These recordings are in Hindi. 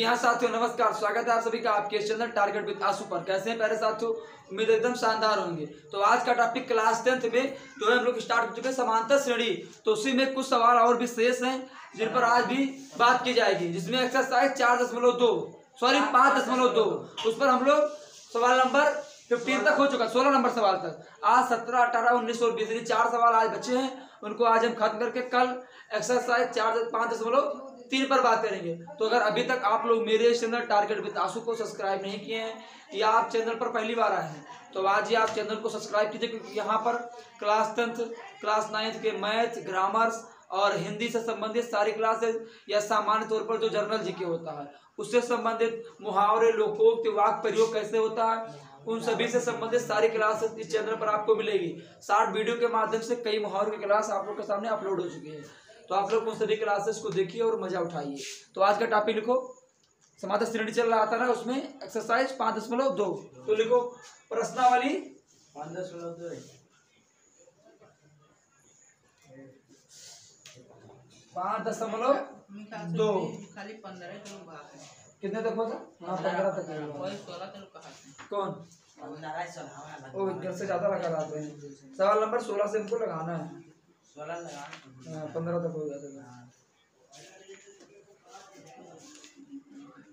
जी हाँ साथियों, नमस्कार। स्वागत है आप सभी का आपके चैनल टारगेट विद आशु पर। कैसे हैं प्यारे साथियों? उम्मीद एकदम शानदार होंगे। तो आज का टॉपिक क्लास 10th में जो है हम लोग स्टार्ट कर चुके हैं समांतर श्रेणी। तो उसी में कुछ सवाल और भी शेष हैं जिन पर आज भी बात की जाएगी, जिसमें एक्सरसाइज 4.2 सॉरी 5.2 उस पर हम लोग सवाल नंबर 15 तक हो चुका, 16 नंबर सवाल तक। आज 17, 18, 19 और 20 4 सवाल आज बचे हैं। उनको आज हम खत्म करके कल एक्सरसाइज 5.3 पर बात करेंगे। तो अगर अभी तक आप लोग मेरे चैनल टारगेट विद आशु को सब्सक्राइब नहीं किए हैं या आप चैनल पर पहली बार आए हैं तो आज ही आप चैनल को सब्सक्राइब कीजिए, क्योंकि यहाँ पर क्लास 10th, क्लास 9th के मैथ, ग्रामर्स और हिंदी से संबंधित सारी क्लासेस या सामान्य तौर पर जो जर्नल जीके होता है उससे संबंधित मुहावरे, लोकोक्ति, वाक्य प्रयोग कैसे होता है, उन सभी से संबंधित सारी क्लासेस इस चैनल पर आपको मिलेगी। 60 वीडियो के माध्यम से कई मुहावरे की क्लास आप लोग के सामने अपलोड हो चुकी है। तो आप लोग उन सभी क्लासेस को देखिए और मजा उठाइए। तो आज का टॉपिक लिखो, समांतर श्रेणी चल रहा था ना, उसमें एक्सरसाइज 5.2। तो लिखो प्रश्नावली 5.2 खाली 15 कितने तक होगा? 15 तक है। कौन? ओ घर से ज्यादा लगा रहे हैं। सवाल नंबर 16 से हमको लगाना है। 15 तक हो गया था।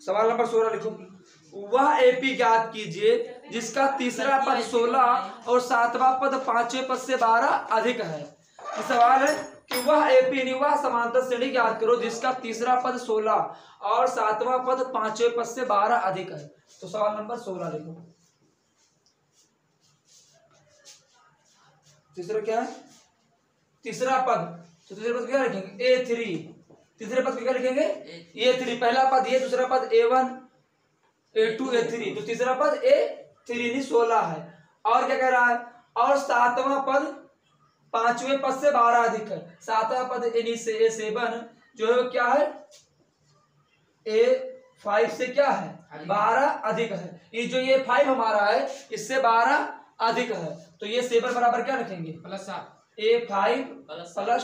सवाल नंबर 16 लिखो। वह एपी ज्ञात कीजिए जिसका तीसरा पद 16 और सातवां पद पांचवें पद से 12 अधिक है। ये सवाल है कि वह एपी नहीं, वह समांतर श्रेणी ज्ञात करो जिसका तीसरा पद 16 और सातवां पद पांचवें पद से 12 अधिक है। तो सवाल नंबर 16 लिखो। तीसरा क्या है? तीसरा पद। तो तीसरे पद क्या लिखेंगे? A3। तीसरे पद क्या लिखेंगे? A3। पहला पद ये, दूसरा पद A1, A2, A3। तो तीसरा पद A3 नहीं 16 है। और क्या कह रहा है? और सातवां पद पांचवें पद से 12 अधिक है। सातवां पद यानी से A7 जो है क्या है? A5 से क्या है? 12 अधिक है। ये जो ये 5 हमारा है इससे 12 अधिक है। तो ये 7 बराबर क्या रखेंगे? प्लस A5 प्लस 12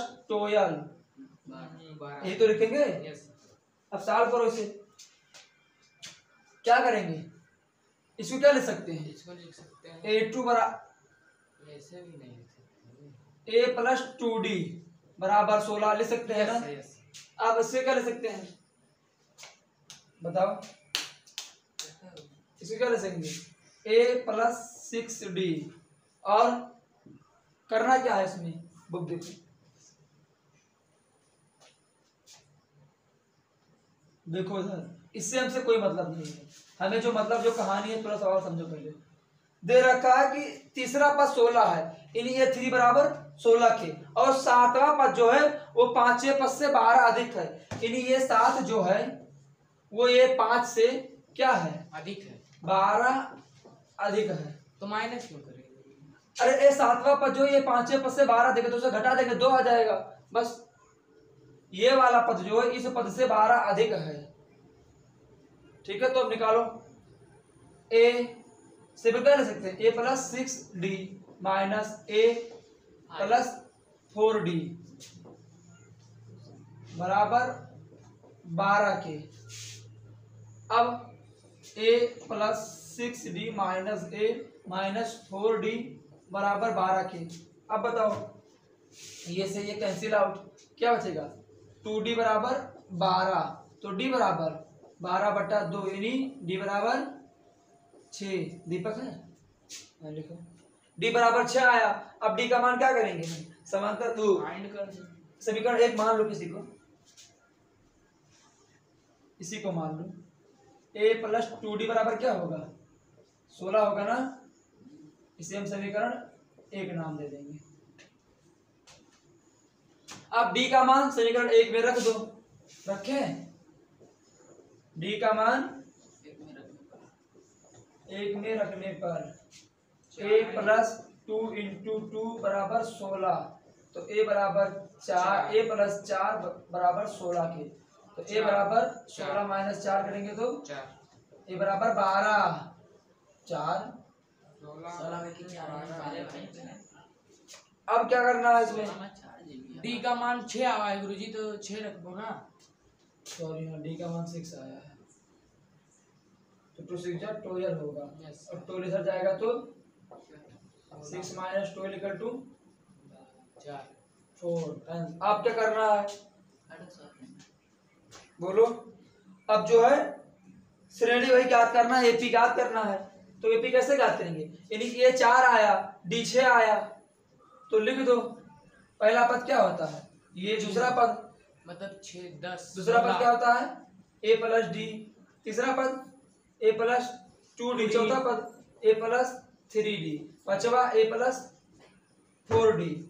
ये तो लिखेंगे। अब सॉल्व करो इसे। क्या करेंगे? इसको क्या लिख सकते हैं? इसको लिख सकते हैं A2 बराबर, ऐसे भी नहीं लिख सकते, A प्लस 2D बराबर 16 लिख सकते हैं ना। आप इससे क्या लिख सकते हैं बताओ? इसको क्या लिख सकेंगे? A plus 6D। और करना क्या है इसमें? बुक देखो, देखो इधर, इससे हमसे कोई मतलब नहीं है। हमें जो मतलब जो कहानी है थोड़ा सवाल समझो। पहले दे रखा है कि तीसरा पद 16 है, यानी ये 3 बराबर 16 के, और सातवां पद जो है वो पांचवें पद से 12 अधिक है, यानी ये 7 जो है वो ये 5 से क्या है? अधिक है, 12 अधिक है। तो माइनस क्यों करेंगे? अरे ये सातवां पद जो ये पांचवें पद से 12 देंगे तो उसे घटा देंगे, 2 आ जाएगा बस। ये वाला पद जो है इस पद से 12 अधिक है। ठीक है, तो अब निकालो। A से क्या ले सकते हैं? A plus 6D minus A plus 4D बराबर 12 के। अब A plus 6D minus A minus 4D बराबर 12 के। अब बताओ, ये से ये कैंसिल आउट, क्या बचेगा? 2D बराबर 12, तो D बराबर 12/2 यानी D बराबर 6। दीपक है लिखो। D बराबर 6 आया। अब D का मान क्या करेंगे? समांतर समीकरण 1 मान लो, किसी को, इसी को मान लो। A प्लस 2D बराबर क्या होगा? 16 होगा ना। इसे हम समीकरण 1 नाम दे देंगे। अब D का मान समीकरण 1 में रख दो। रखे? D का मान 1 में रखने पर A प्लस 2 इंटू 2 बराबर 16, तो A बराबर 4, A प्लस 4 बराबर 16 के। तो A बराबर 16 माइनस 4 करेंगे तो A बराबर 12, 4 अब क्या करना है इसमें? डी का मान 6 आया है गुरुजी, तो 6 रख दो ना। सॉरी डी का मान 6 आया है। तो 2 6 जा 12 होगा। Yes. और 12 इधर जाएगा तो 6 माइनस 12 इक्वल टू 4। अब क्या करना है बोलो। अब जो है श्रेणी वही ज्ञात करना है, एपी ज्ञात करना है। तो एपी कैसे ज्ञात करेंगे, यानी कि ए 4 आया, डी 6 आया, तो लिख दो पहला पद क्या होता है, ये दूसरा पद मतलब 6 10 दूसरा पद क्या होता है ए प्लस डी, तीसरा पद ए प्लस 2डी, चौथा पद ए प्लस 3डी, पांचवा ए प्लस 4डी।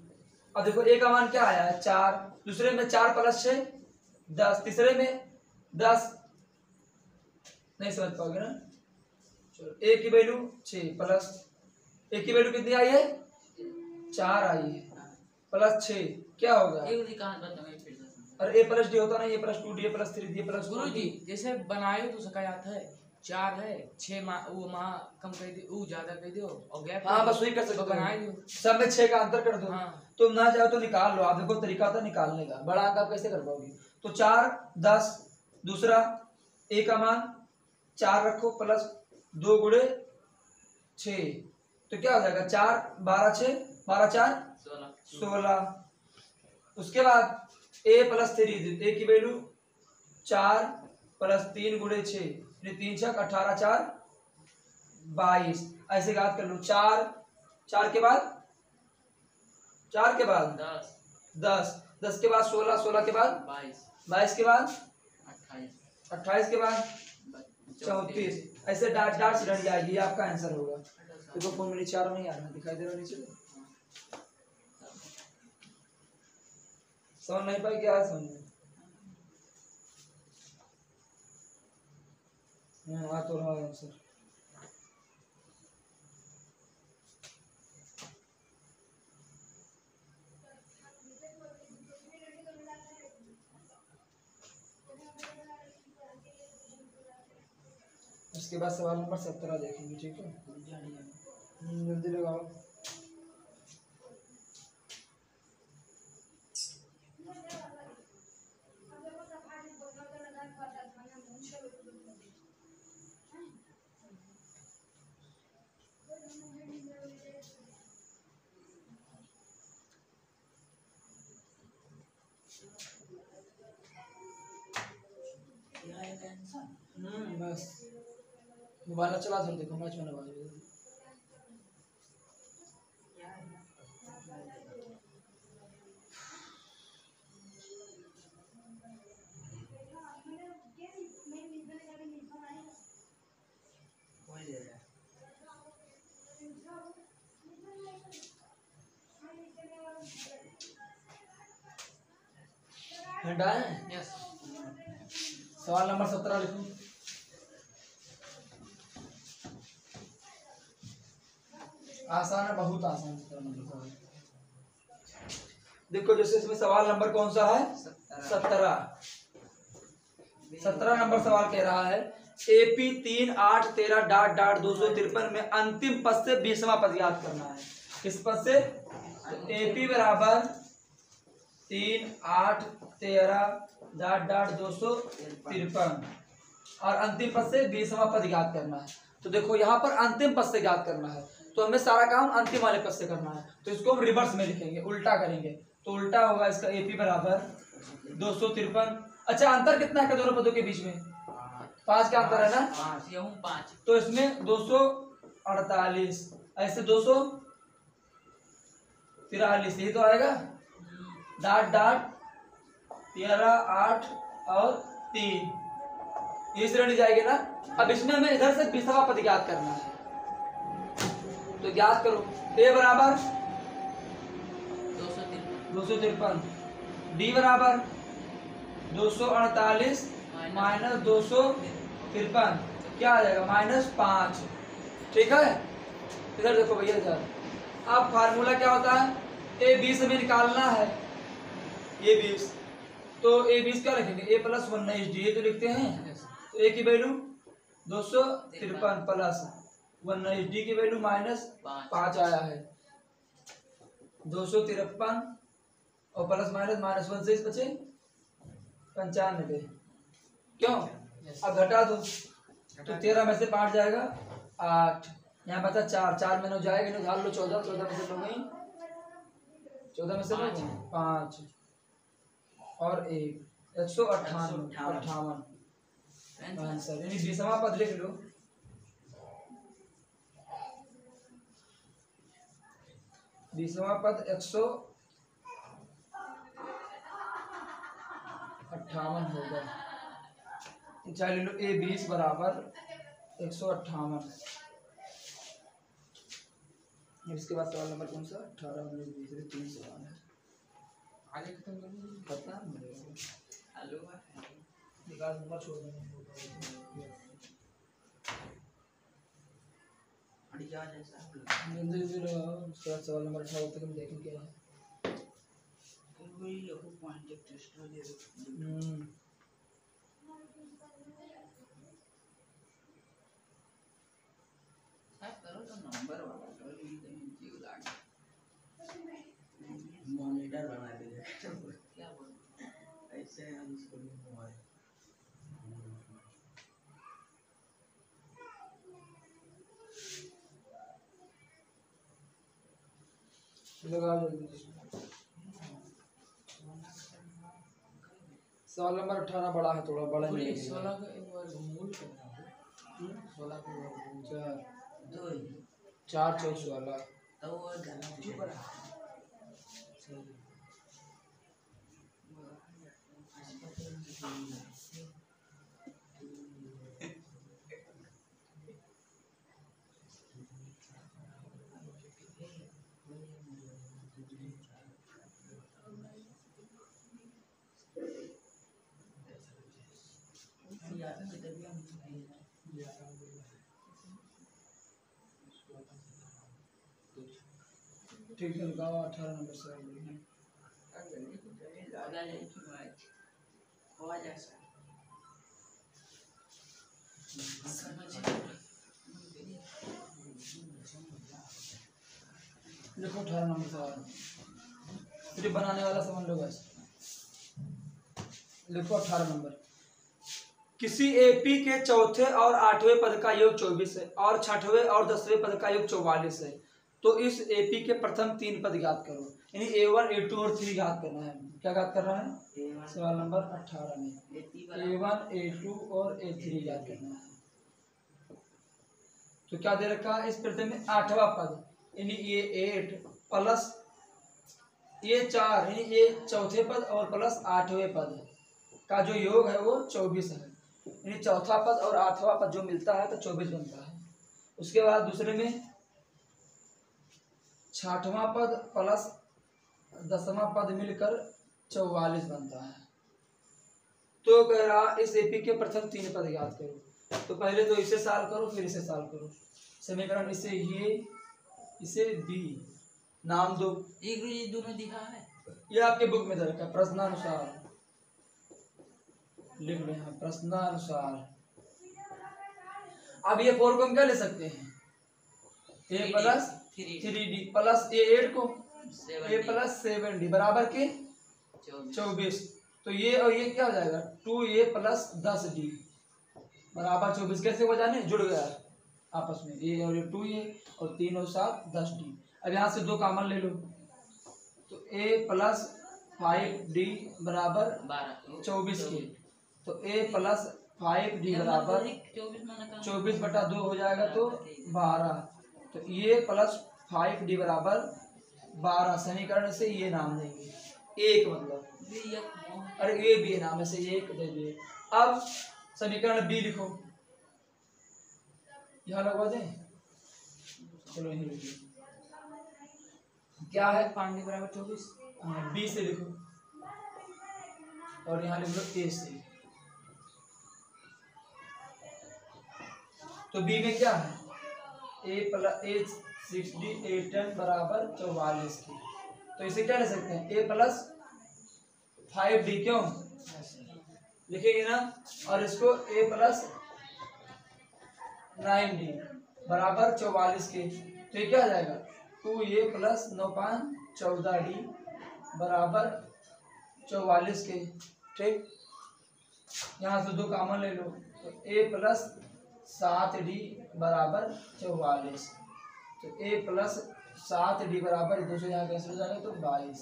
अब देखो ए का मान क्या आया है 4, दूसरे में 4 प्लस 6 10, तीसरे में 10, नहीं समझ पाओगे ना। चलो ए की वैल्यू 6 प्लस ए की वैल्यू कितनी आई है 4 आई है, प्लस 6 क्या होगा, अरे ए प्लस डी होता ना, ए प्लस 2डी, ए प्लस 3डी, ए प्लस गुरु जी जैसे बनाए तो शिकायत है 4 है 6 वो कम कर दो, वो ज्यादा कर दो और गैप। हाँ बस वही कर सकते तो हो, बनाए दो सब में 6 का अंतर कर दो। हाँ। तुम ना चाहो तो निकाल लो, आप देखो तरीका था निकालने का, बड़ा अंक आप कैसे कर पाओगे। तो 4 10, दूसरा ए का मान 4 रखो प्लस 2 गुणे 6, तो क्या हो जाएगा 4 12 6 12 4 16। उसके बाद ए प्लस 3, ए की वैल्यू 4 प्लस 3 गुणे 6, 3 6 18 4 22, ऐसे याद कर लो। 4 के बाद 4 के बाद 10, 10 के बाद 16, 16 के बाद 22 के बाद 28 के बाद 34, ऐसे डाट डाट से डट जाएगी, आपका आंसर होगा। देखो फोन में नीचे आ रहा नहीं आ रहा, दिखाई दे रहा नीचे, समझ नहीं पाई क्या है समझ आ तो रहा है आंसर। उसके बाद सवाल नंबर 17 देखेंगे, ठीक है जल्दी लगाओ। बस मोबाइल चला सर, देखो मैच में नवा यस। सवाल नंबर 17 लिखो। आसान है, बहुत आसान है। देखो जैसे इसमें सवाल नंबर कौन सा है 17 नंबर सवाल कह रहा है एपी 3 8 13 डाट डाट 253 में अंतिम पद से 20वां पद याद करना है। किस पद से, एपी बराबर 3 8 13 डाट डाट 253 और अंतिम पद से 20वां पद याद करना है। तो देखो यहाँ पर अंतिम पद से याद करना है, तो हमें सारा काम अंतिम वाले पद से करना है, तो इसको हम रिवर्स में लिखेंगे, उल्टा करेंगे। तो उल्टा होगा इसका एपी बराबर 253। अच्छा अंतर कितना है दोनों पदों के बीच में 5 का अंतर है ना, 5। तो इसमें 248, ऐसे 243, यही तो आएगा। डाट डाट 13 8 और 3, ये श्रेणी जाएगी ना। अब इसमें हमें इधर से 20वां पद याद करना है, तो याद करो ए बराबर 253, डी बराबर 248 माइनस 253, क्या आ जाएगा -5, ठीक है। इधर देखो भैया इधर, अब फार्मूला क्या होता है, ए 20 में निकालना है, ये 20, तो ए 20 क्या लिखेंगे, ए प्लस 19 डी, ये तो लिखते हैं। तो ए की वैल्यू 253 प्लस 19 डी की वैल्यू -5 आया है। 253 और प्लस माइनस 1 से बचे 95, क्यों अब घटा दो, तो 13 में से 5 जाएगा 8, यहाँ बचा 4, 4 में 9 जाएगा, 9 ढाल लो 14, 14 में से 9 गई, 14 में से 9 5 और 1, 158 आंसर। यानी 20वां पद लिख लो। 20वां पद 158 होगा। चाहे ले लो A 20 बराबर 158। इसके बाद सवाल नंबर कौन सा 18 में 20 3 सवाल है। आगे खत्म कर दो। पता नहीं निकाल नंबर छोड़ देंगे। जल्दी लगाओ। उसके बाद सवाल नंबर 18 तक हम देखेंगे क्या है। मॉनिटर बना देगा क्या बोल ऐसे हम इसको मोबाइल लगाओ जल्दी। सवाल नंबर 18 बड़ा है, थोड़ा बड़ा है। 16 का एक बार मूल करना है। 16 का वर्गमूल 4 4 16 तो वो गाना चुप रहा ठीक है लगाओ 18 नंबर से देखो 18 नंबर सवाल सिर्फ बनाने वाला समझ लो बस। देखो 18 नंबर, किसी एपी के चौथे और 8वें पद का योग 24 है और 6वें और 10वें पद का योग 44 है, तो इस एपी के प्रथम 3 पद ज्ञात करो। यानी A1 A2 और 3 ज्ञात करना है। क्या ज्ञात कर रहा है सवाल नंबर 18 में A1 A2 और A3 ज्ञात करना है। तो क्या दे रखा है इस प्रथम में 8वां पद, यानी ये 8 प्लस ये 4, यानी ये चौथे पद और प्लस 8वें पद का जो योग है वो 24 है। यानी चौथा पद और 8वां पद जो मिलता है तो 24 बनता है। उसके बाद दूसरे में 6वां पद प्लस 10वां पद मिलकर 44 बनता है। तो कह रहा इस एपी के प्रथम 3 पद याद करो। तो पहले तो इसे सॉल्व करो, फिर इसे सॉल्व करो। समीकरण इसे ये, इसे बी नाम दो। एक ये दोनों दिखा है, ये आपके बुक में दे रखा है प्रश्नानुसार, लिख लो यहाँ प्रश्नानुसार। अब ये 4 को हम क्या ले सकते हैं A plus 3D plus A8 को A प्लस 7D बराबर के 24। तो ये और ये क्या हो जाएगा 2A प्लस 10D बराबर 24। कैसे हो जाने जुड़ गया आपस में, ये और ये 2A और 3 और 7 10D। अब यहाँ से 2 कॉमन ले लो तो A प्लस 5D बराबर 24 के, तो A प्लस 5D बराबर 24/2 हो जाएगा तो 12। तो ये प्लस 5D बराबर 12। समीकरण से ये नाम देंगे एक, मतलब अरे ये भी नाम है से एक दे दिए। अब समीकरण बी लिखो, यहाँ लगवा दें, चलो यही लिखिए। क्या है 5D बराबर 24। बी से लिखो और यहाँ लिख लो ए से। तो बी में क्या है A प्लस 6D 8 बराबर 44 की। तो इसे क्या ले सकते हैं A प्लस 5D, क्यों लिखेंगे ना, और इसको A प्लस 9D बराबर 44 के। तो ये क्या आ जाएगा 2A प्लस 9 5 14D बराबर 44 के। ठीक, यहाँ से 2 कॉमन ले लो तो A प्लस 7d बराबर 44। तो a प्लस 7d बराबर 2 से यहाँ कैंसिल हो जाएगा तो 22।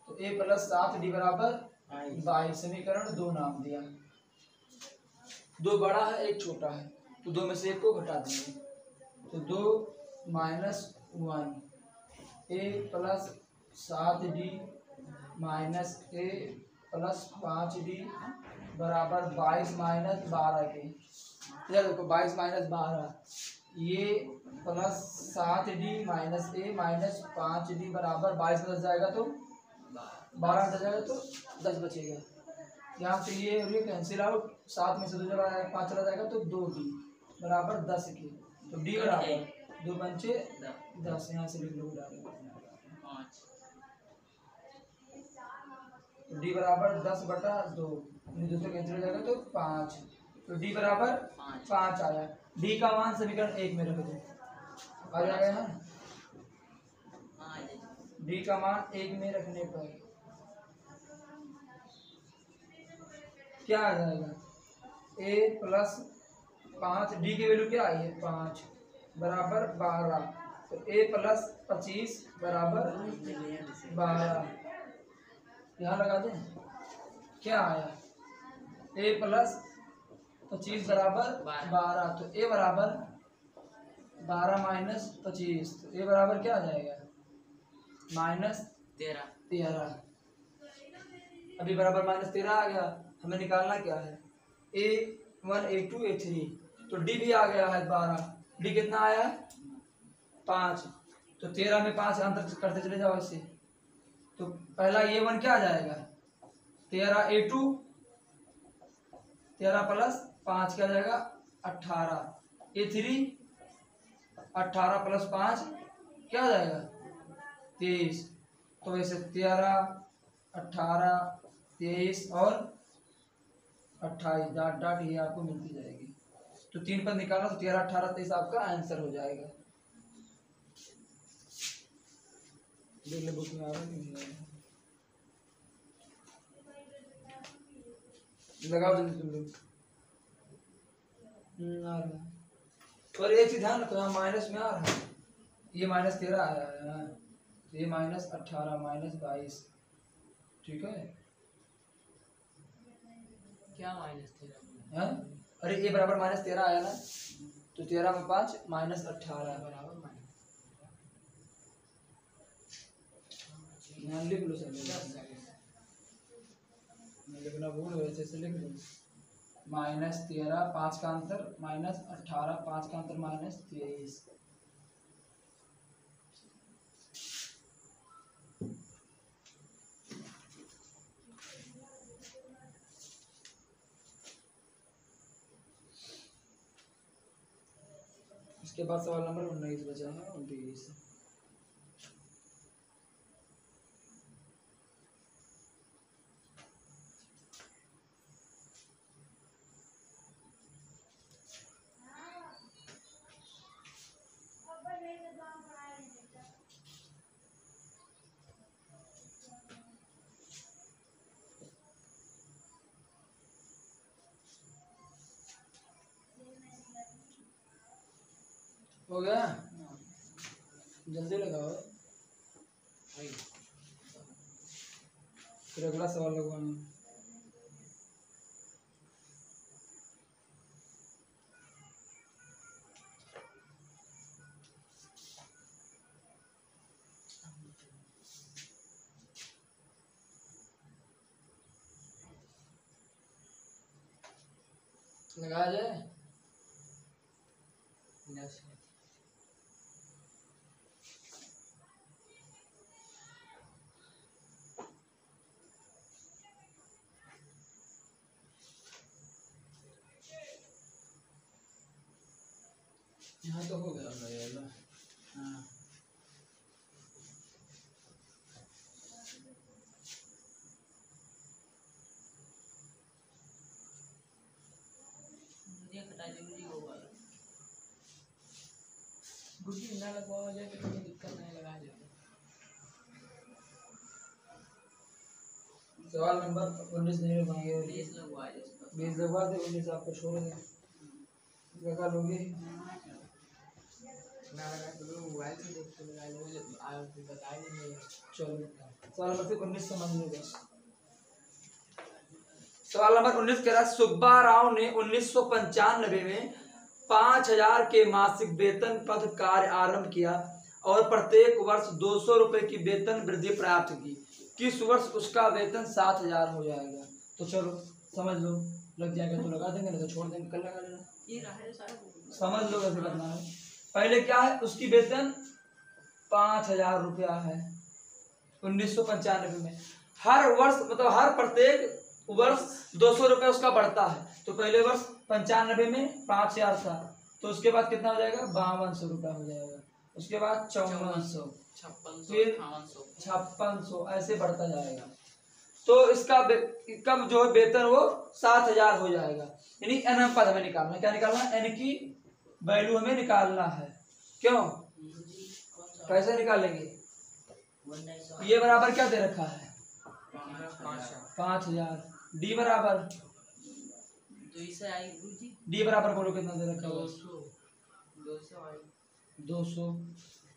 तो a प्लस 7d बराबर 22। समीकरण 2 नाम दिया। 2 बड़ा है, 1 छोटा है, तो 2 में से 1 को घटा देंगे। तो 2 minus 1 a plus 7d minus a plus 5d बराबर 22 माइनस 12 के। इधर देखो 22 माइनस 12, ये plus 7d minus a minus 5d बराबर 22 में 10 जाएगा तो 12 में 10 जाएगा तो 10 बचेगा। यहाँ से ये और ये कैंसिल आउट, 7 में से 2 चला 5 चला जाएगा तो 2d बराबर 10 के। तो d बराबर 2 पंचे 10, यहाँ से लिख लो तो d बराबर 10/2, दूसरे कैंसिल हो जाएगा तो 5। तो d बराबर 5 आया। d का मान समीकरण 1 में रख दो, आ जाएगा ना। d का मान 1 में रखने पर क्या आ जाएगा, a प्लस 5, d की वैल्यू क्या आई है 5 बराबर 12। तो a प्लस 25 बराबर 12, यहाँ लगा दें। क्या आया, a प्लस 25 बराबर 12। तो a बराबर 12 माइनस 25, तो a बराबर क्या आ जाएगा माइनस 13। अभी बराबर माइनस 13 आ गया। हमें निकालना क्या है, a1 a2 a3। तो d भी आ गया है 12, d कितना आया है 5। तो 13 में 5 अंतर करते चले जाओ इससे। तो पहला a1 क्या आ जाएगा 13 a2, 13 प्लस 5 क्या आ जाएगा 18, a3 18 प्लस 5 क्या आ जाएगा 23। तो वैसे 13 18 23 और 28 डाट डाट ये आपको मिलती जाएगी। तो 3 पर निकालना तो 13 18 23 आपका आंसर हो जाएगा। देख ले बुक में आ रहा है कि नहीं आ रहा। लगाओ जल्दी तुम लोग। आ रहा। और एक चीज ध्यान रखो, यहाँ माइनस में आ रहा है, ये माइनस 13 आया है, तो ये माइनस 18 माइनस 22, ठीक है। क्या माइनस 13 हाँ अरे ये बराबर माइनस 13 आया ना, तो 13 में 5 माइनस 18 बराबर माइनस यहाँ लिख लो सर, लिखना भूल वैसे से लिख लो। माइनस 13 5 का अंतर माइनस 18 5 का अंतर माइनस 23। इसके बाद सवाल नंबर 19 बचा है, 29। हो गया, जल्दी लगाओ फिर अगला सवाल लगवाना। लगाया जाए, यहाँ तो हो गया होगा। हाँ गुड्डी ना लगवाओ जाए तो कोई दिक्कत नहीं, लगा जाए। सवाल नंबर 19 नहीं लगवाएंगे, 20 लगवा 20 लगवा दे, 19 आपको छोड़ दें। लगा लोगे? मोबाइल से देख के लगा लो, बताया नहीं। चलो सवाल नंबर 19 समझ लो बस। सवाल नंबर 19 कह रहा है सुब्बा राव ने 1995 में 5000 के मासिक वेतन पद कार्य आरंभ किया और प्रत्येक वर्ष 200 रुपए की वेतन वृद्धि प्राप्त की। किस वर्ष उसका वेतन 7000 हो जाएगा? तो चलो समझ लो, लग जाएगा तो लगा देंगे, नहीं तो छोड़ देंगे, कल लगा लेना। ये रहा है सारा। समझ लो कैसे करना है। पहले क्या है, उसकी वेतन 5000 रुपया है 1995 में। हर वर्ष मतलब हर प्रत्येक वर्ष 200 रुपये उसका बढ़ता है। तो पहले वर्ष 95 में 5000 था, तो उसके बाद कितना हो जाएगा? 5200 रुपया हो जाएगा। उसके बाद 5400, 5600, फिर 5600, ऐसे बढ़ता जाएगा। तो इसका कब जो है वेतन वो 7000 हो जाएगा। यानी एन पद हमें निकालना है। क्या निकालना है? एन की वैल्यू हमें निकालना है। क्यों, कैसे निकालेंगे? ये बराबर क्या दे रखा है? 5000। डी बराबर, डी बराबर बोलो कितना दे रखा है? 200।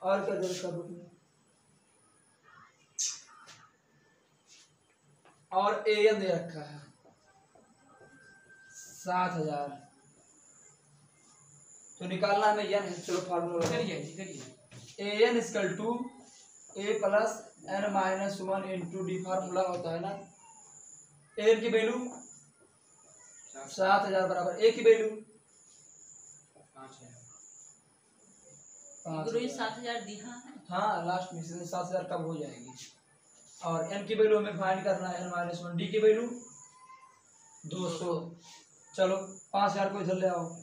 और क्या दे रखा है? और ए एन दे रखा है 7000। तो निकालना हमें एन है। चलो फार्मूला करिए। A N equal to A plus N minus 1 into D. Formula होता है ना, ए की वैल्यू 7000 बराबर ए की वैल्यू 7000 दिया है। हाँ, लास्ट में 7000 कब हो जाएगी। और एन की वैल्यू हमें फाइंड करना है, एन माइनस 1। डी की वैल्यू 200। चलो 5000 को इधर ले आओ।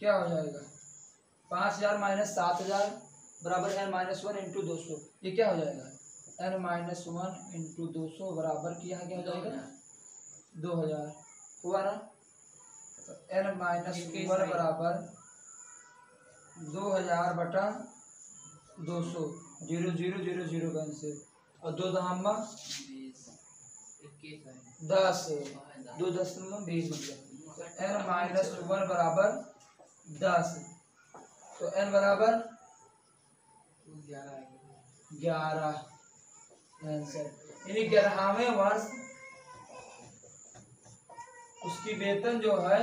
क्या हो जाएगा? 5000 माइनस 7000 बराबर एन माइनस 1 इंटू 200। ये क्या हो जाएगा? एन माइनस 1 इंटू 200 बराबर की यहाँ क्या हो जाएगा? 2000 हुआ ना। तो एन माइनस 1 बराबर 2000 बटा 200। 0 0 0 0 कैंसिल, और 2 दहामा 10, 2 दशमलव 20 मतलब एन माइनस 1 बराबर 10। तो एन बराबर 11 आंसर। यानी 11वें वर्ष उसकी वेतन जो है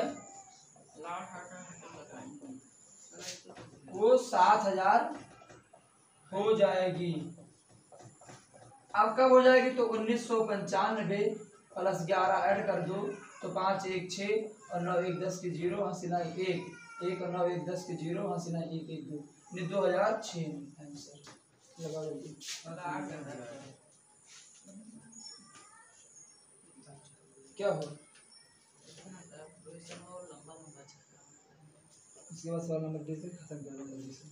वो 7000 हो जाएगी। अब कब हो जाएगी? तो 1995 प्लस 11 ऐड कर दो तो 5 1 6 और 9 1 10 की 0 हसीना 1 1 और 9 1 10 की 0 हसीना 1 1 2 यानी 2006 आंसर लगा लो। क्या हो इसके बाद सवाल नंबर 20 खत्म कर दो जल्दी से।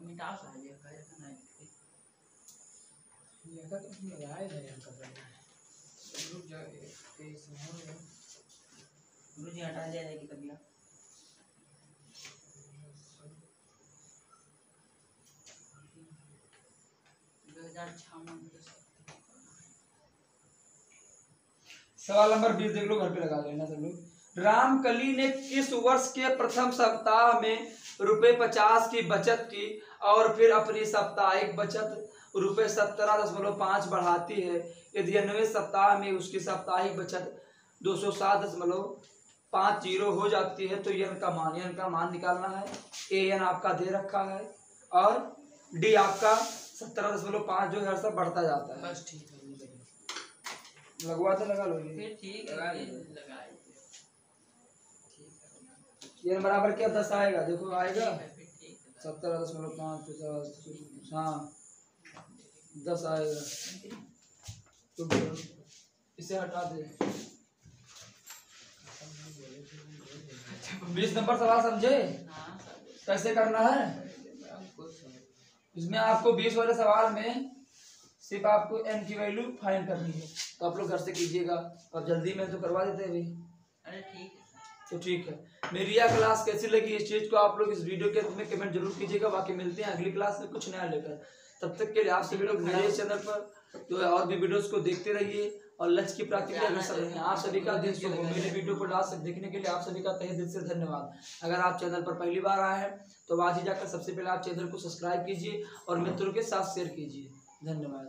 मिटा सारे का है ये का तो लगाए है यहाँ का रुक जाए इसमें हो गया। मुझे हटा दिया जाएगी तबिया। सवाल नंबर 20 देख लो, घर पे लगा लेना सब लोग। रामकली ने किस वर्ष के प्रथम सप्ताह में ₹50 की बचत की और फिर अपनी साप्ताहिक बचत ₹17.5 बढ़ाती है? यदि 9वें सप्ताह में उसकी साप्ताहिक बचत 207.50 हो जाती है तो एन का मान निकालना है। ए एन आपका दे रखा है और डी आपका 17.5 जो है सब बढ़ता जाता है। बस ठीक है, लगवा तो लगा लो। फिर ठीक है लगाए। ये बराबर क्या 10 आएगा? देखो आएगा फिर ठीक है 17.5। हाँ 10 आएगा। तो इसे हटा दे। 20 नंबर सवाल समझे कैसे करना है? इसमें आपको 20 वाले सवाल में सिर्फ आपको एन की वैल्यू फाइंड करनी है। तो आप लोग घर से कीजिएगा और जल्दी में तो करवा देते हैं भाई। अरे ठीक है। तो ठीक है, मेरी यह क्लास कैसी लगी इस चीज को आप लोग इस वीडियो के में कमेंट जरूर कीजिएगा। बाकी मिलते हैं अगली क्लास में कुछ नया लेकर। तब तक के लिए आप सभी लोग मेरे चैनल पर जो है और भी वीडियोस को देखते रहिए और लक्ष्य की प्राप्ति के लिए अग्रसर रहें। आप सभी का दिल से मेरे वीडियो को लास्ट तक देखने के लिए आप सभी का तहे दिल से धन्यवाद। अगर आप चैनल पर पहली बार आए हैं तो आज ही जाकर सबसे पहले आप चैनल को सब्सक्राइब कीजिए और मित्रों के साथ शेयर कीजिए। धन्यवाद।